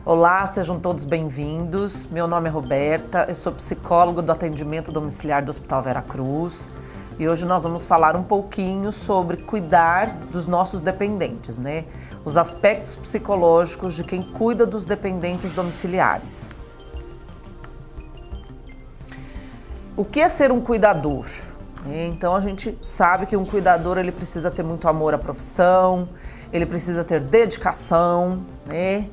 Olá, sejam todos bem-vindos. Meu nome é Roberta, eu sou psicóloga do atendimento domiciliar do Hospital Vera Cruz e hoje nós vamos falar um pouquinho sobre cuidar dos nossos dependentes, né? Os aspectos psicológicos de quem cuida dos dependentes domiciliares. O que é ser um cuidador? Então a gente sabe que um cuidador ele precisa ter muito amor à profissão, ele precisa ter dedicação, né?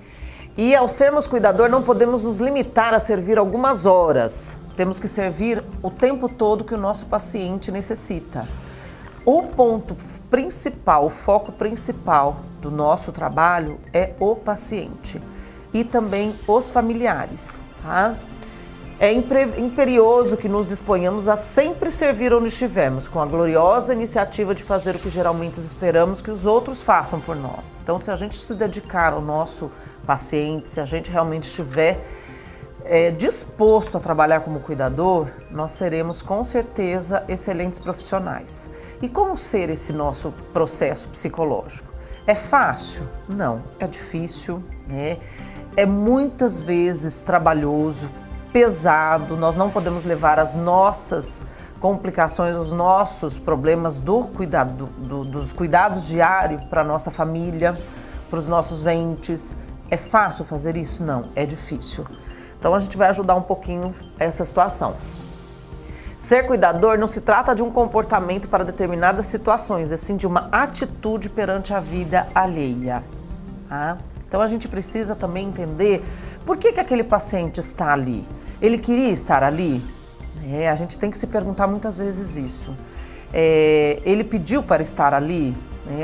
E ao sermos cuidador não podemos nos limitar a servir algumas horas, temos que servir o tempo todo que o nosso paciente necessita. O ponto principal, o foco principal do nosso trabalho é o paciente e também os familiares, tá? É imperioso que nos disponhamos a sempre servir onde estivermos, com a gloriosa iniciativa de fazer o que geralmente esperamos que os outros façam por nós. Então, se a gente se dedicar ao nosso paciente, se a gente realmente estiver disposto a trabalhar como cuidador, nós seremos com certeza excelentes profissionais. E como ser esse nosso processo psicológico? É fácil? Não, é difícil, né? É muitas vezes trabalhoso, pesado, nós não podemos levar as nossas complicações, os nossos problemas dos cuidados diários para a nossa família, para os nossos entes. É fácil fazer isso? Não, é difícil. Então a gente vai ajudar um pouquinho essa situação. Ser cuidador não se trata de um comportamento para determinadas situações, é sim de uma atitude perante a vida alheia. Tá? Então a gente precisa também entender por que aquele paciente está ali. Ele queria estar ali? A gente tem que se perguntar muitas vezes isso. Ele pediu para estar ali?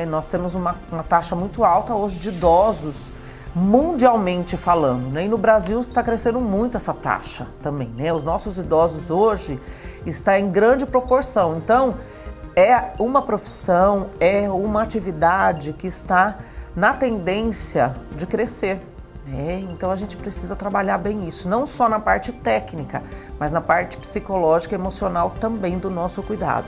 Nós temos uma taxa muito alta hoje de idosos, mundialmente falando, né? E no Brasil está crescendo muito essa taxa também, né? Os nossos idosos hoje estão em grande proporção. Então, é uma profissão, é uma atividade que está na tendência de crescer. Então a gente precisa trabalhar bem isso, não só na parte técnica, mas na parte psicológica e emocional também do nosso cuidado.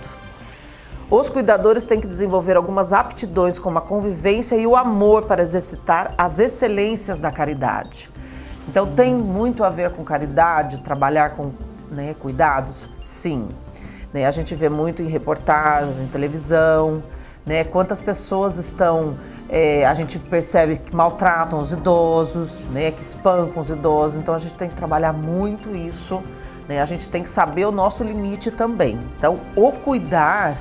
Os cuidadores têm que desenvolver algumas aptidões como a convivência e o amor para exercitar as excelências da caridade. Então tem muito a ver com caridade, trabalhar com cuidados? Sim. A gente vê muito em reportagens, em televisão, quantas pessoas estão, a gente percebe que maltratam os idosos, que espancam os idosos, então a gente tem que trabalhar muito isso, a gente tem que saber o nosso limite também. Então o cuidar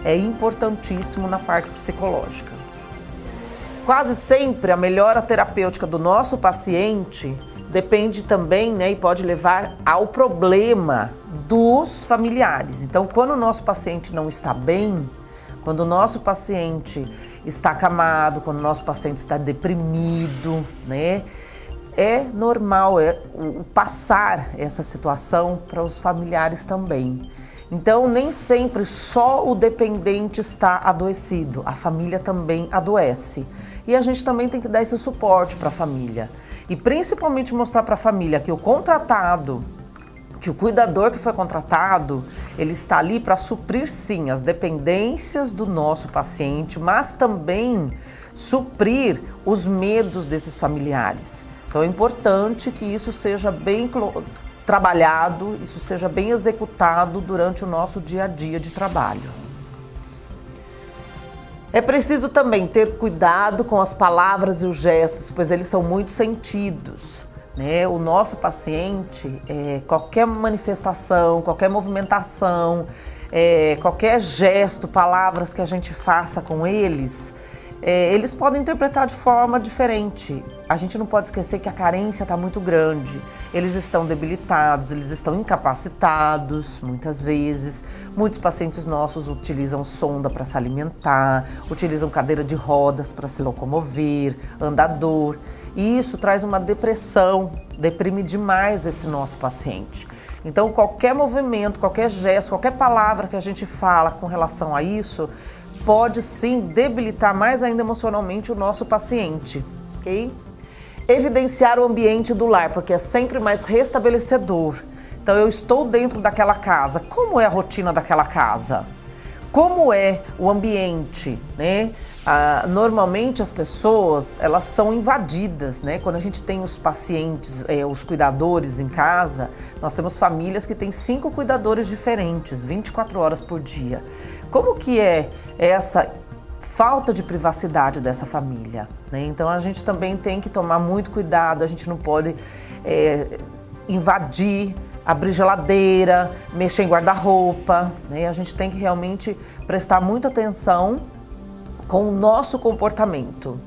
é importantíssimo na parte psicológica. Quase sempre a melhora terapêutica do nosso paciente depende também, e pode levar ao problema dos familiares. Então quando o nosso paciente não está bem, quando o nosso paciente está acamado, quando o nosso paciente está deprimido, é normal passar essa situação para os familiares também. Então, nem sempre só o dependente está adoecido, a família também adoece. E a gente também tem que dar esse suporte para a família. E principalmente mostrar para a família que o contratado, que o cuidador que foi contratado, ele está ali para suprir sim as dependências do nosso paciente, mas também suprir os medos desses familiares. Então é importante que isso seja bem trabalhado, isso seja bem executado durante o nosso dia a dia de trabalho. É preciso também ter cuidado com as palavras e os gestos, pois eles são muito sentidos. O nosso paciente, qualquer manifestação, qualquer movimentação, qualquer gesto, palavras que a gente faça com eles, eles podem interpretar de forma diferente. A gente não pode esquecer que a carência está muito grande. Eles estão debilitados, eles estão incapacitados, muitas vezes. Muitos pacientes nossos utilizam sonda para se alimentar, utilizam cadeira de rodas para se locomover, andador. E isso traz uma depressão, deprime demais esse nosso paciente. Então, qualquer movimento, qualquer gesto, qualquer palavra que a gente fala com relação a isso, pode sim debilitar mais ainda emocionalmente o nosso paciente, ok? Evidenciar o ambiente do lar, porque é sempre mais restabelecedor. Então, eu estou dentro daquela casa, como é a rotina daquela casa? Como é o ambiente, Normalmente as pessoas, elas são invadidas, né? Quando a gente tem os pacientes, os cuidadores em casa, nós temos famílias que têm 5 cuidadores diferentes, 24 horas por dia. Como que é essa falta de privacidade dessa família, né? Então a gente também tem que tomar muito cuidado, a gente não pode invadir, abrir geladeira, mexer em guarda-roupa, né? A gente tem que realmente prestar muita atenção com o nosso comportamento.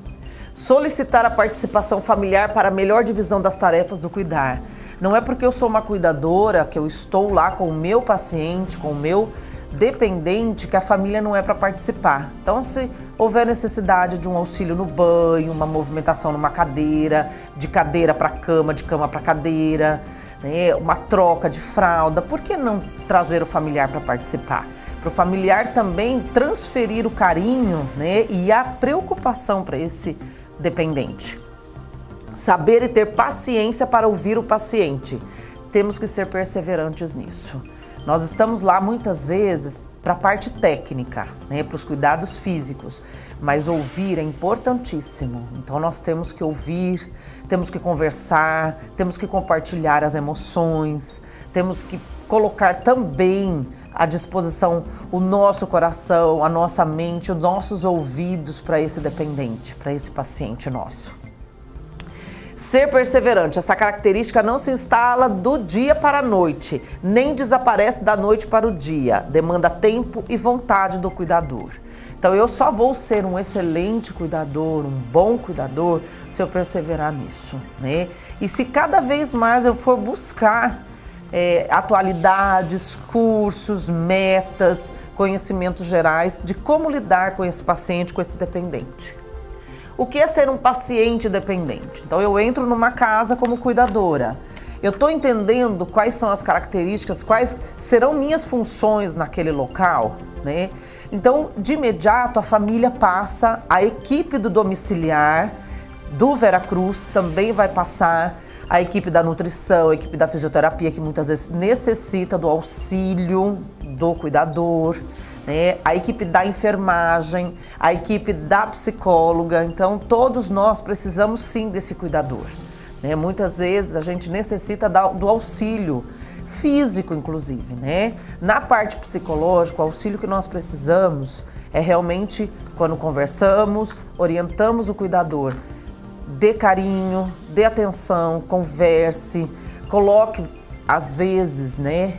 Solicitar a participação familiar para a melhor divisão das tarefas do cuidar. Não é porque eu sou uma cuidadora, que eu estou lá com o meu paciente, com o meu dependente, que a família não é para participar. Então, se houver necessidade de um auxílio no banho, uma movimentação numa cadeira, de cadeira para cama, de cama para cadeira, né, uma troca de fralda, por que não trazer o familiar para participar? Para o familiar também transferir o carinho, né, e a preocupação para esse dependente. Saber e ter paciência para ouvir o paciente. Temos que ser perseverantes nisso. Nós estamos lá muitas vezes para a parte técnica, né, para os cuidados físicos, mas ouvir é importantíssimo. Então nós temos que ouvir, temos que conversar, temos que compartilhar as emoções, temos que colocar também à disposição o nosso coração, a nossa mente, os nossos ouvidos para esse dependente, para esse paciente nosso. Ser perseverante, essa característica não se instala do dia para a noite, nem desaparece da noite para o dia, demanda tempo e vontade do cuidador. Então eu só vou ser um excelente cuidador, um bom cuidador, se eu perseverar nisso, né? E se cada vez mais eu for buscar atualidades, cursos, metas, conhecimentos gerais de como lidar com esse paciente, com esse dependente. O que é ser um paciente dependente? Então eu entro numa casa como cuidadora. Eu estou entendendo quais são as características, quais serão minhas funções naquele local, né? Então, de imediato, a família passa, a equipe do domiciliar do Veracruz também vai passar, a equipe da nutrição, a equipe da fisioterapia, que muitas vezes necessita do auxílio do cuidador, né? A equipe da enfermagem, a equipe da psicóloga. Então, todos nós precisamos sim desse cuidador, né? Muitas vezes a gente necessita do auxílio físico, inclusive, né? Na parte psicológica, o auxílio que nós precisamos é realmente quando conversamos, orientamos o cuidador. Dê carinho, dê atenção, converse, coloque, às vezes, né,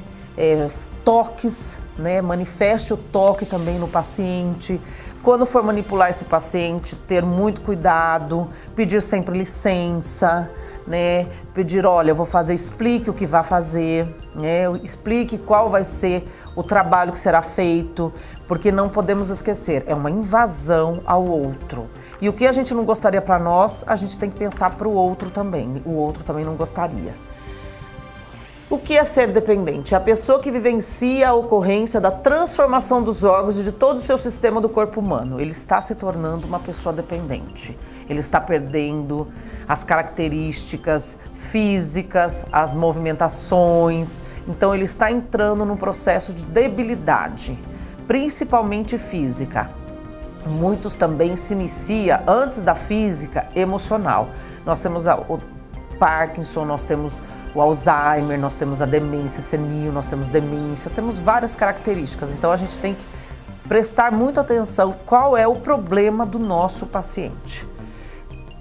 toques, né, manifeste o toque também no paciente. Quando for manipular esse paciente, ter muito cuidado, pedir sempre licença, né, pedir, olha, eu vou fazer, explique o que vai fazer, né, explique qual vai ser o trabalho que será feito, porque não podemos esquecer, é uma invasão ao outro. E o que a gente não gostaria para nós, a gente tem que pensar para o outro também não gostaria. O que é ser dependente? É a pessoa que vivencia a ocorrência da transformação dos órgãos e de todo o seu sistema do corpo humano. Ele está se tornando uma pessoa dependente. Ele está perdendo as características físicas, as movimentações. Então ele está entrando num processo de debilidade, principalmente física. Muitos também se inicia antes da física emocional. Nós temos o Parkinson, nós temos o Alzheimer, nós temos a demência senil, nós temos demência, temos várias características. Então a gente tem que prestar muita atenção qual é o problema do nosso paciente.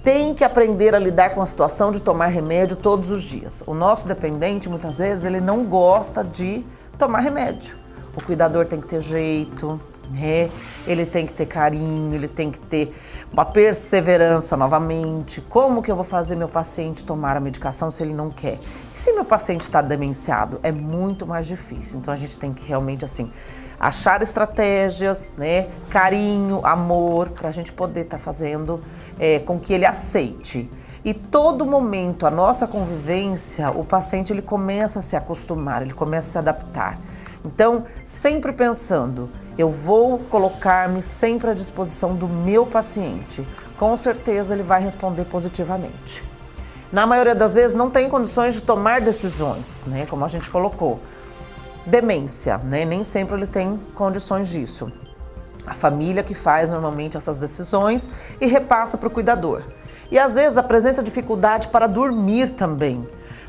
Tem que aprender a lidar com a situação de tomar remédio todos os dias. O nosso dependente, muitas vezes, ele não gosta de tomar remédio. O cuidador tem que ter jeito, né? Ele tem que ter carinho, ele tem que ter uma perseverança novamente. Como que eu vou fazer meu paciente tomar a medicação se ele não quer? E se meu paciente está demenciado? É muito mais difícil. Então a gente tem que realmente assim achar estratégias, né? Carinho, amor, para a gente poder estar fazendo com que ele aceite. E todo momento, a nossa convivência, o paciente ele começa a se acostumar, ele começa a se adaptar. Então, sempre pensando, eu vou colocar-me sempre à disposição do meu paciente. Com certeza ele vai responder positivamente. Na maioria das vezes não tem condições de tomar decisões, né? Como a gente colocou. Demência, né? Nem sempre ele tem condições disso. A família que faz normalmente essas decisões e repassa para o cuidador. E às vezes apresenta dificuldade para dormir também.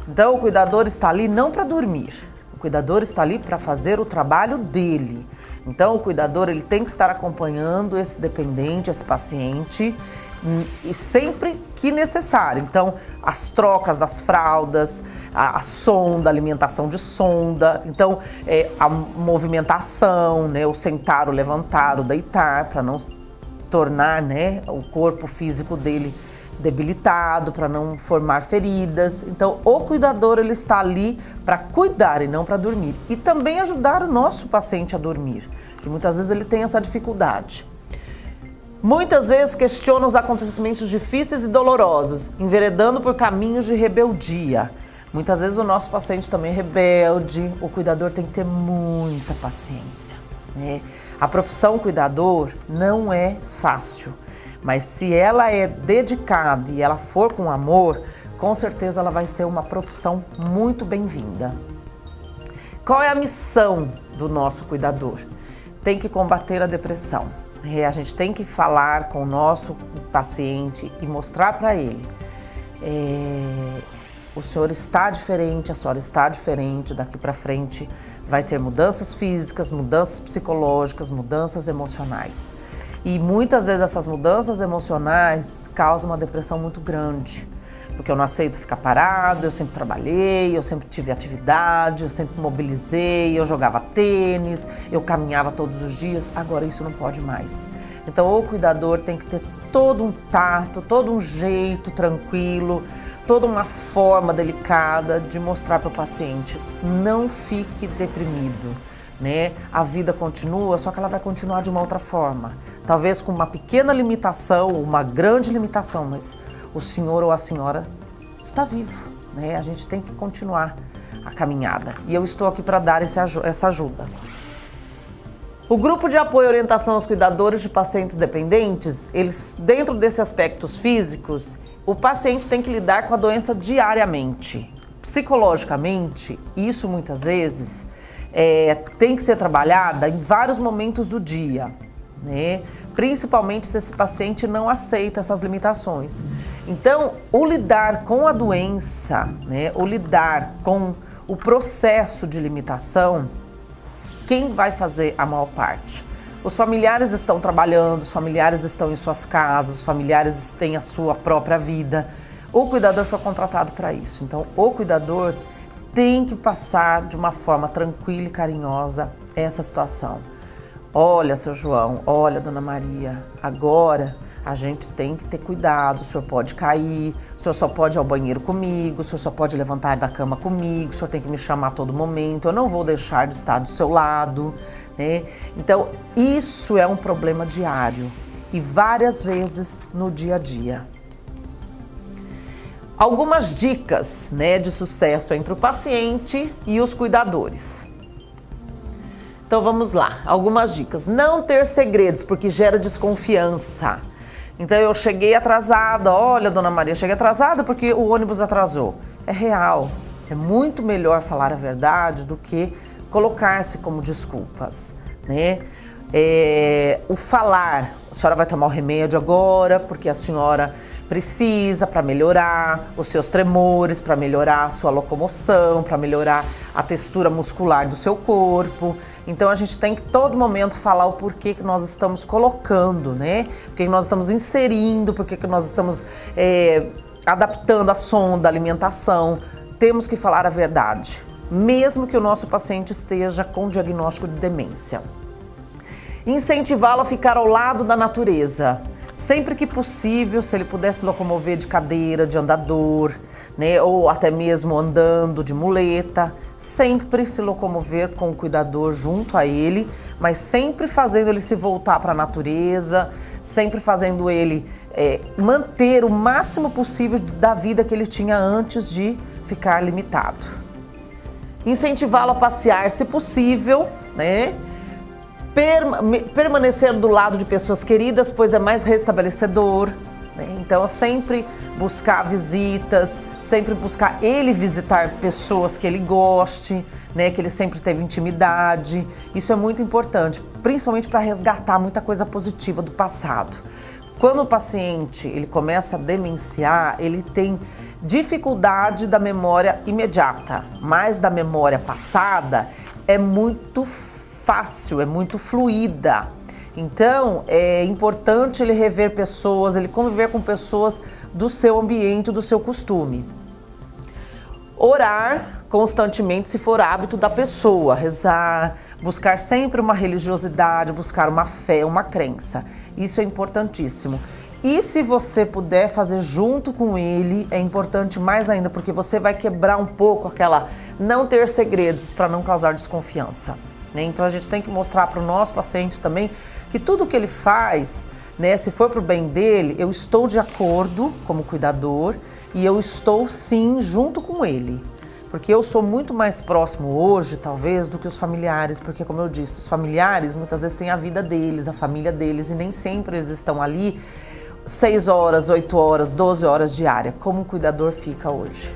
Então o cuidador está ali não para dormir, o cuidador está ali para fazer o trabalho dele. Então o cuidador ele tem que estar acompanhando esse dependente, esse paciente, e sempre que necessário. Então as trocas das fraldas, a sonda, a alimentação de sonda, então a movimentação, né, o sentar, o levantar, o deitar, para não tornar, né, o corpo físico dele debilitado, para não formar feridas. Então o cuidador ele está ali para cuidar e não para dormir. E também ajudar o nosso paciente a dormir, que muitas vezes ele tem essa dificuldade. Muitas vezes questiona os acontecimentos difíceis e dolorosos, enveredando por caminhos de rebeldia. Muitas vezes o nosso paciente também é rebelde, o cuidador tem que ter muita paciência, né? A profissão cuidador não é fácil, mas se ela é dedicada e ela for com amor, com certeza ela vai ser uma profissão muito bem-vinda. Qual é a missão do nosso cuidador? Tem que combater a depressão. A gente tem que falar com o nosso paciente e mostrar para ele: o senhor está diferente, a senhora está diferente, daqui para frente vai ter mudanças físicas, mudanças psicológicas, mudanças emocionais. E muitas vezes essas mudanças emocionais causam uma depressão muito grande, porque eu não aceito ficar parado, eu sempre trabalhei, eu sempre tive atividade, eu sempre mobilizei, eu jogava tênis, eu caminhava todos os dias, agora isso não pode mais. Então o cuidador tem que ter todo um tato, todo um jeito tranquilo, toda uma forma delicada de mostrar para o paciente: não fique deprimido, né? A vida continua, só que ela vai continuar de uma outra forma, talvez com uma pequena limitação, uma grande limitação, mas o senhor ou a senhora está vivo, né? A gente tem que continuar a caminhada e eu estou aqui para dar essa ajuda. O grupo de apoio e orientação aos cuidadores de pacientes dependentes, eles, dentro desses aspectos físicos, o paciente tem que lidar com a doença diariamente. Psicologicamente, isso muitas vezes tem que ser trabalhada em vários momentos do dia, né? Principalmente se esse paciente não aceita essas limitações. Então, o lidar com a doença, né, o lidar com o processo de limitação, quem vai fazer a maior parte? Os familiares estão trabalhando, os familiares estão em suas casas, os familiares têm a sua própria vida. O cuidador foi contratado para isso. Então, o cuidador tem que passar de uma forma tranquila e carinhosa essa situação. Olha, seu João, olha, dona Maria, agora a gente tem que ter cuidado, o senhor pode cair, o senhor só pode ir ao banheiro comigo, o senhor só pode levantar da cama comigo, o senhor tem que me chamar a todo momento, eu não vou deixar de estar do seu lado, né? Então, isso é um problema diário e várias vezes no dia a dia. Algumas dicas, né, de sucesso entre o paciente e os cuidadores. Então vamos lá, algumas dicas. Não ter segredos, porque gera desconfiança. Então eu cheguei atrasada, olha, dona Maria, cheguei atrasada porque o ônibus atrasou. É real, é muito melhor falar a verdade do que colocar-se como desculpas, né? O falar, a senhora vai tomar o remédio agora porque a senhora precisa para melhorar os seus tremores, para melhorar a sua locomoção, para melhorar a textura muscular do seu corpo. Então a gente tem que todo momento falar o porquê que nós estamos colocando, né? Porque que nós estamos inserindo, porque que nós estamos adaptando a sonda, a alimentação. Temos que falar a verdade, mesmo que o nosso paciente esteja com diagnóstico de demência. Incentivá-lo a ficar ao lado da natureza. Sempre que possível, se ele pudesse locomover de cadeira, de andador, né, ou até mesmo andando de muleta, sempre se locomover com o cuidador junto a ele, mas sempre fazendo ele se voltar para a natureza, sempre fazendo ele manter o máximo possível da vida que ele tinha antes de ficar limitado. Incentivá-lo a passear, se possível, né? Permanecer do lado de pessoas queridas, pois é mais restabelecedor. né? Então, sempre buscar visitas, sempre buscar ele visitar pessoas que ele goste, né? Que ele sempre teve intimidade. Isso é muito importante, principalmente para resgatar muita coisa positiva do passado. Quando o paciente ele começa a demenciar, ele tem dificuldade da memória imediata, mas da memória passada é muito fácil, é muito fluida. Então, é importante ele rever pessoas, ele conviver com pessoas do seu ambiente, do seu costume. Orar constantemente, se for hábito da pessoa, rezar, buscar sempre uma religiosidade, buscar uma fé, uma crença. Isso é importantíssimo. E se você puder fazer junto com ele, é importante mais ainda, porque você vai quebrar um pouco aquela não ter segredos para não causar desconfiança, né? Então a gente tem que mostrar para o nosso paciente também que tudo que ele faz, né, se for para o bem dele, eu estou de acordo como cuidador e eu estou sim junto com ele. Porque eu sou muito mais próximo hoje, talvez, do que os familiares, porque como eu disse, os familiares muitas vezes têm a vida deles, a família deles, e nem sempre eles estão ali 6 horas, 8 horas, 12 horas diária, como o cuidador fica hoje.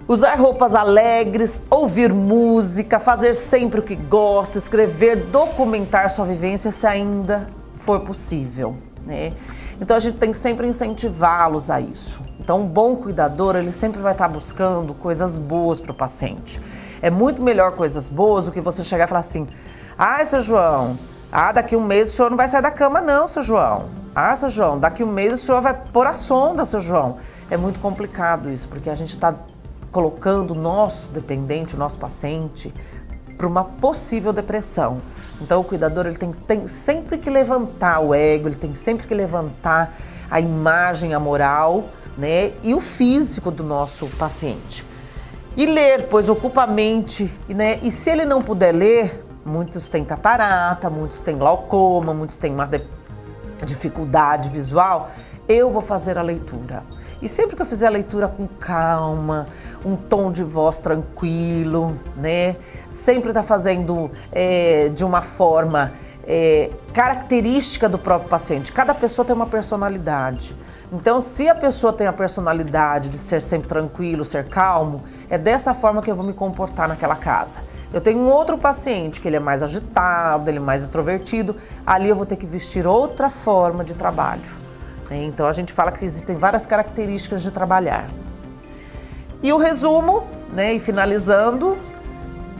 Usar roupas alegres, ouvir música, fazer sempre o que gosta, escrever, documentar sua vivência se ainda for possível, né? Então a gente tem que sempre incentivá-los a isso. Então um bom cuidador, ele sempre vai estar buscando coisas boas para o paciente. É muito melhor coisas boas do que você chegar e falar assim: seu João, daqui um mês o senhor não vai sair da cama não, seu João. Seu João, daqui um mês o senhor vai pôr a sonda, seu João. É muito complicado isso, porque a gente está colocando o nosso dependente, o nosso paciente, para uma possível depressão. Então o cuidador ele tem sempre que levantar o ego, ele tem sempre que levantar a imagem, a moral, né, e o físico do nosso paciente. E ler, pois ocupa a mente, né, e se ele não puder ler, muitos têm catarata, muitos têm glaucoma, muitos têm uma dificuldade visual, eu vou fazer a leitura. E sempre que eu fizer a leitura com calma, um tom de voz tranquilo, né? Sempre tá fazendo de uma forma característica do próprio paciente. Cada pessoa tem uma personalidade. Então, se a pessoa tem a personalidade de ser sempre tranquilo, ser calmo, é dessa forma que eu vou me comportar naquela casa. Eu tenho um outro paciente que ele é mais agitado, ele é mais extrovertido, ali eu vou ter que vestir outra forma de trabalho. Então a gente fala que existem várias características de trabalhar. E o resumo, né, e finalizando,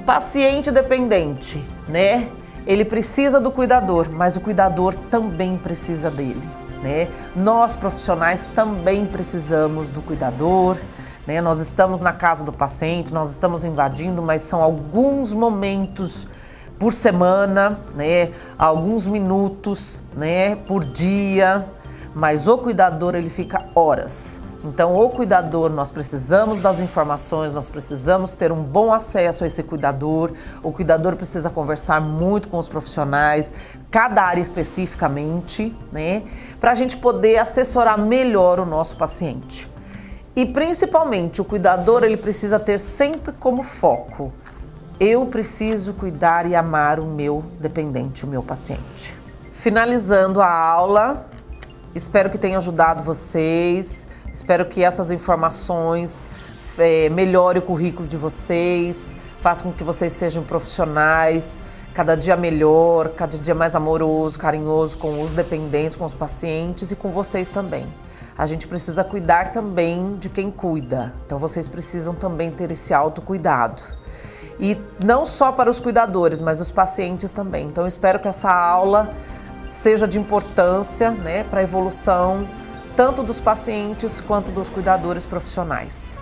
paciente dependente, né? Ele precisa do cuidador, mas o cuidador também precisa dele, né? Nós profissionais também precisamos do cuidador, né? Nós estamos na casa do paciente, nós estamos invadindo, mas são alguns momentos por semana, né? Alguns minutos, né, por dia. Mas o cuidador, ele fica horas. Então, o cuidador, nós precisamos das informações, nós precisamos ter um bom acesso a esse cuidador. O cuidador precisa conversar muito com os profissionais, cada área especificamente, né? Para a gente poder assessorar melhor o nosso paciente. E, principalmente, o cuidador, ele precisa ter sempre como foco: eu preciso cuidar e amar o meu dependente, o meu paciente. Finalizando a aula, espero que tenha ajudado vocês, espero que essas informações melhorem o currículo de vocês, façam com que vocês sejam profissionais, cada dia melhor, cada dia mais amoroso, carinhoso com os dependentes, com os pacientes e com vocês também. A gente precisa cuidar também de quem cuida, então vocês precisam também ter esse autocuidado. E não só para os cuidadores, mas os pacientes também. Então eu espero que essa aula seja de importância, né, para a evolução tanto dos pacientes quanto dos cuidadores profissionais.